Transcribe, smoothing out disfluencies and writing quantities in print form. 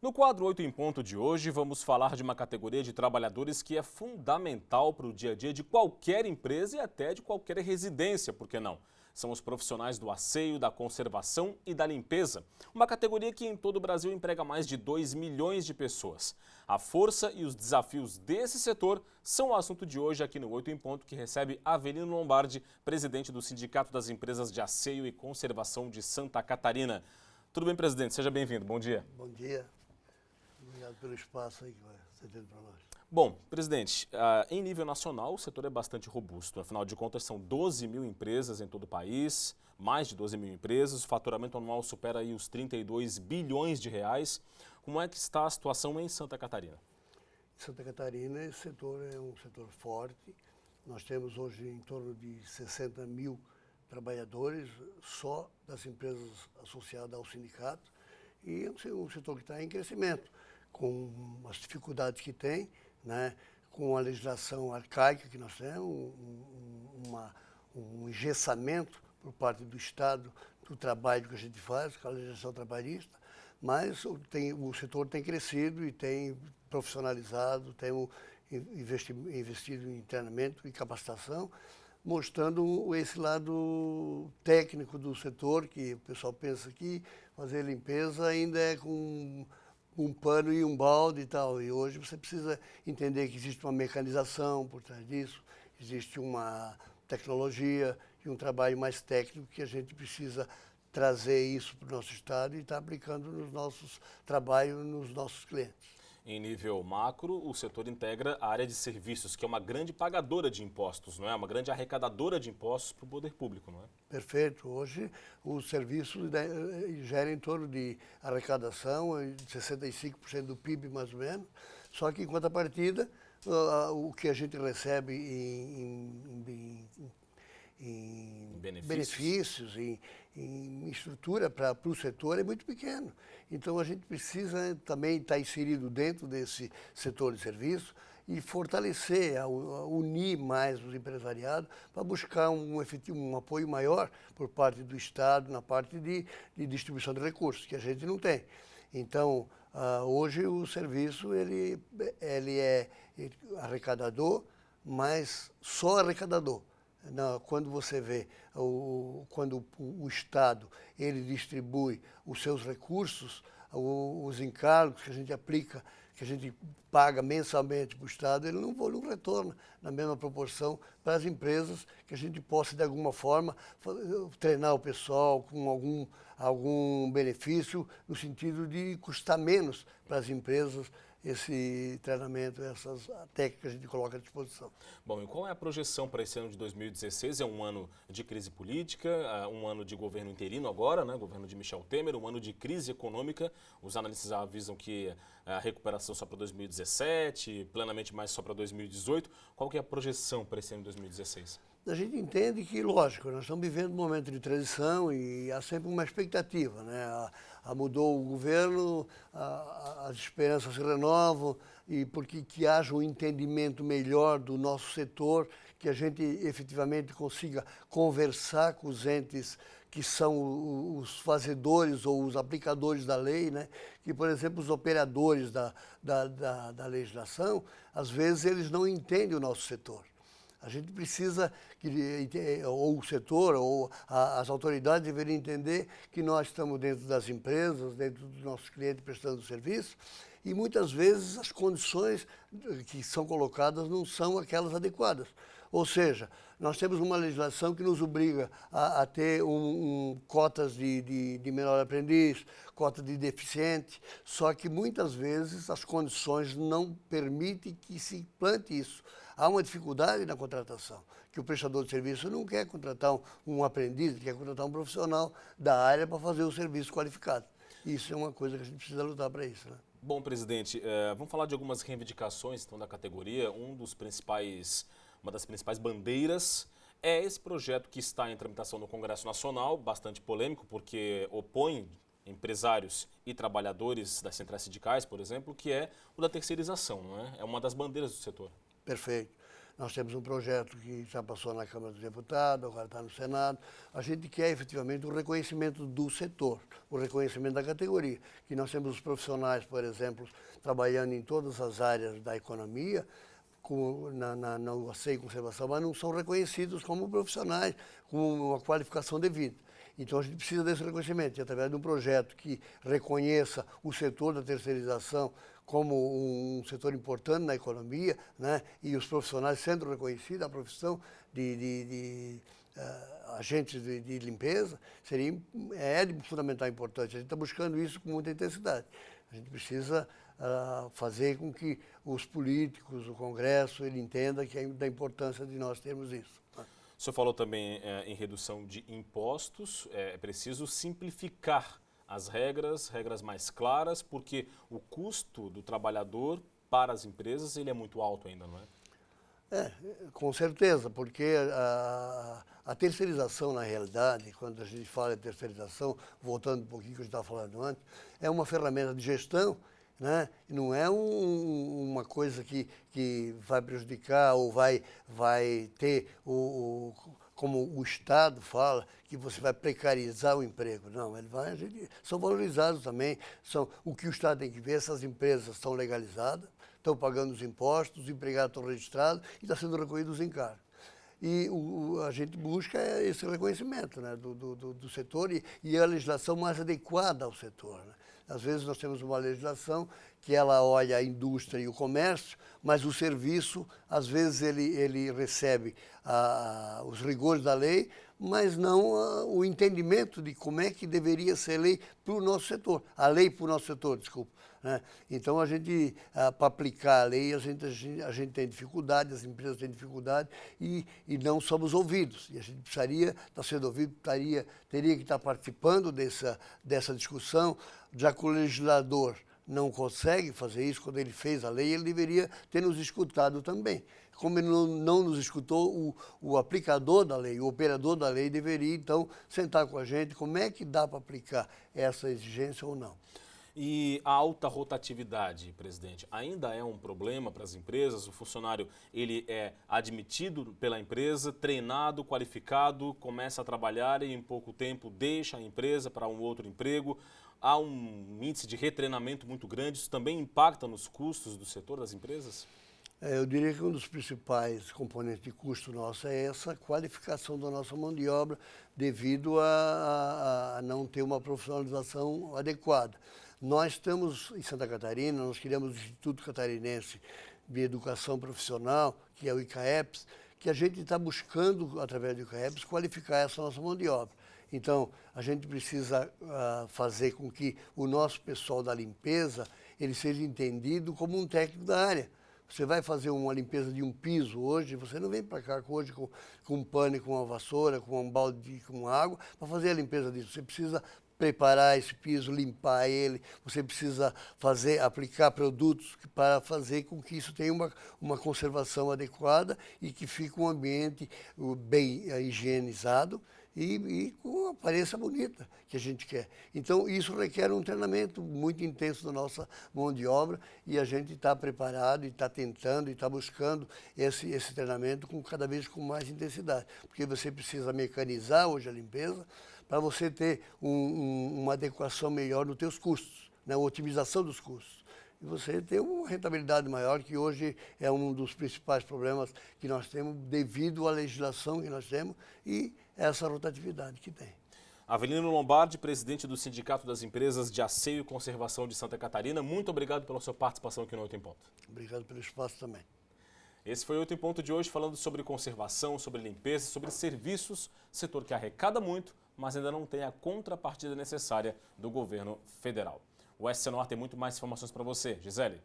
No quadro 8 em ponto de hoje, vamos falar de uma categoria de trabalhadores que é fundamental para o dia a dia de qualquer empresa e até de qualquer residência, por que não? São os profissionais do asseio, da conservação e da limpeza. Uma categoria que em todo o Brasil emprega mais de 2 milhões de pessoas. A força e os desafios desse setor são o assunto de hoje aqui no 8 em ponto, que recebe Avelino Lombardi, presidente do Sindicato das Empresas de Asseio e Conservação de Santa Catarina. Tudo bem, presidente? Seja bem-vindo. Bom dia. Bom dia. Obrigado pelo espaço aí que vai ser dado para nós. Bom, presidente, em nível nacional o setor é bastante robusto. Afinal de contas, são 12 mil empresas em todo o país, mais de 12 mil empresas. O faturamento anual supera aí os 32 bilhões de reais. Como é que está a situação em Santa Catarina? Em Santa Catarina, esse setor é um setor forte. Nós temos hoje em torno de 60 mil trabalhadores só das empresas associadas ao sindicato. E é um setor que está em crescimento, com as dificuldades que tem, né, com a legislação arcaica que nós temos, um engessamento por parte do Estado do trabalho que a gente faz, com a legislação trabalhista, mas o setor tem crescido e tem profissionalizado, tem investido em treinamento e capacitação, mostrando esse lado técnico do setor, que o pessoal pensa que fazer limpeza ainda é com um pano e um balde e tal. E hoje você precisa entender que existe uma mecanização por trás disso, existe uma tecnologia e um trabalho mais técnico que a gente precisa trazer isso para o nosso estado e estar aplicando nos nossos trabalhos, nos nossos clientes. Em nível macro, o setor integra a área de serviços, que é uma grande pagadora de impostos, não é? Uma grande arrecadadora de impostos para o poder público, não é? Perfeito. Hoje, o serviço gera em torno de arrecadação de 65% do PIB, mais ou menos. Só que, em contrapartida, o que a gente recebe em benefícios, em estrutura para o setor é muito pequeno. Então a gente precisa também estar inserido dentro desse setor de serviço e fortalecer, unir mais os empresariados para buscar um apoio maior por parte do Estado na parte de distribuição de recursos, que a gente não tem. Então, hoje o serviço ele é arrecadador, mas só arrecadador. Quando você vê, quando o Estado ele distribui os seus recursos, os encargos que a gente aplica, que a gente paga mensalmente para o Estado, ele não retorna na mesma proporção para as empresas, que a gente possa, de alguma forma, treinar o pessoal com algum benefício, no sentido de custar menos para as empresas esse treinamento, essas técnicas que a gente coloca à disposição. Bom, e qual é a projeção para esse ano de 2016? É um ano de crise política, um ano de governo interino agora, né? Governo de Michel Temer, um ano de crise econômica. Os analistas avisam que a recuperação só para 2017, plenamente mais só para 2018. Qual que é a projeção para esse ano de 2016? A gente entende que, lógico, nós estamos vivendo um momento de transição e há sempre uma expectativa, né? Mudou o governo, as esperanças se renovam e porque que haja um entendimento melhor do nosso setor, que a gente efetivamente consiga conversar com os entes que são os fazedores ou os aplicadores da lei, né? Que, por exemplo, os operadores da legislação, às vezes eles não entendem o nosso setor. A gente precisa, ou o setor, ou as autoridades deveriam entender que nós estamos dentro das empresas, dentro dos nossos clientes prestando serviço, e muitas vezes as condições que são colocadas não são aquelas adequadas. Ou seja, nós temos uma legislação que nos obriga a ter cotas de menor aprendiz, cota de deficiente, só que muitas vezes as condições não permitem que se implante isso. Há uma dificuldade na contratação, que o prestador de serviço não quer contratar um aprendiz, ele quer contratar um profissional da área para fazer o serviço qualificado. Isso é uma coisa que a gente precisa lutar para isso, né? Bom, presidente, vamos falar de algumas reivindicações então, da categoria. Uma das principais bandeiras é esse projeto que está em tramitação no Congresso Nacional, bastante polêmico, porque opõe empresários e trabalhadores das centrais sindicais, por exemplo, que é o da terceirização, não é? É uma das bandeiras do setor. Perfeito. Nós temos um projeto que já passou na Câmara dos Deputados, agora está no Senado. A gente quer efetivamente o reconhecimento do setor, o reconhecimento da categoria. Que nós temos os profissionais, por exemplo, trabalhando em todas as áreas da economia, no asseio e conservação, mas não são reconhecidos como profissionais, com uma qualificação devida. Então a gente precisa desse reconhecimento, e através de um projeto que reconheça o setor da terceirização como um setor importante na economia, né, e os profissionais sendo reconhecidos, a profissão de agentes de limpeza, é de fundamental importância. A gente está buscando isso com muita intensidade. A gente precisa fazer com que os políticos, o Congresso, ele entenda da importância de nós termos isso. O senhor falou também em redução de impostos. É preciso simplificar as regras mais claras, porque o custo do trabalhador para as empresas ele é muito alto ainda, não é? Com certeza, porque a terceirização, na realidade, quando a gente fala de terceirização, voltando um pouquinho que a gente estava falando antes, é uma ferramenta de gestão, né? Não é uma coisa que vai prejudicar ou vai ter, como o Estado fala, que você vai precarizar o emprego. Não, são valorizados também. O que o Estado tem que ver, essas empresas estão legalizadas, estão pagando os impostos, os empregados estão registrados e estão sendo recolhidos os encargos. E a gente busca esse reconhecimento, né, do setor e a legislação mais adequada ao setor, né? Às vezes nós temos uma legislação que ela olha a indústria e o comércio, mas o serviço, às vezes ele recebe os rigores da lei, mas não o entendimento de como é que deveria ser a lei para o nosso setor. A lei para o nosso setor, desculpa. Né? Então, para aplicar a lei, a gente tem dificuldade, as empresas têm dificuldade e não somos ouvidos. E a gente precisaria estar sendo ouvido, teria que estar participando dessa discussão, já que o legislador não consegue fazer isso. Quando ele fez a lei, ele deveria ter nos escutado também. Como ele não nos escutou, o aplicador da lei, o operador da lei deveria, então, sentar com a gente como é que dá para aplicar essa exigência ou não. E a alta rotatividade, presidente, ainda é um problema para as empresas? O funcionário ele é admitido pela empresa, treinado, qualificado, começa a trabalhar e em pouco tempo deixa a empresa para um outro emprego. Há um índice de retreinamento muito grande. Isso também impacta nos custos do setor das empresas? Eu diria que um dos principais componentes de custo nosso é essa qualificação da nossa mão de obra devido a não ter uma profissionalização adequada. Nós estamos em Santa Catarina, nós criamos o Instituto Catarinense de Educação Profissional, que é o ICAEPS, que a gente está buscando, através do ICAEPS, qualificar essa nossa mão de obra. Então, a gente precisa fazer com que o nosso pessoal da limpeza ele seja entendido como um técnico da área. Você vai fazer uma limpeza de um piso hoje, você não vem para cá hoje com um pano, com uma vassoura, com um balde com água, para fazer a limpeza disso. Você precisa preparar esse piso, limpar ele, você precisa aplicar produtos para fazer com que isso tenha uma conservação adequada e que fique um ambiente bem higienizado e com uma aparência bonita que a gente quer. Então, isso requer um treinamento muito intenso da nossa mão de obra e a gente está preparado e está tentando e está buscando esse treinamento cada vez com mais intensidade, porque você precisa mecanizar hoje a limpeza para você ter uma adequação melhor nos teus custos, né? Uma otimização dos custos. E você ter uma rentabilidade maior, que hoje é um dos principais problemas que nós temos devido à legislação que nós temos e essa rotatividade que tem. Avelino Lombardi, presidente do Sindicato das Empresas de Asseio e Conservação de Santa Catarina, muito obrigado pela sua participação aqui no 8 em Ponto. Obrigado pelo espaço também. Esse foi o 8 em Ponto de hoje, falando sobre conservação, sobre limpeza, sobre serviços, setor que arrecada muito, mas ainda não tem a contrapartida necessária do governo federal. O SC Noir tem muito mais informações para você. Gisele.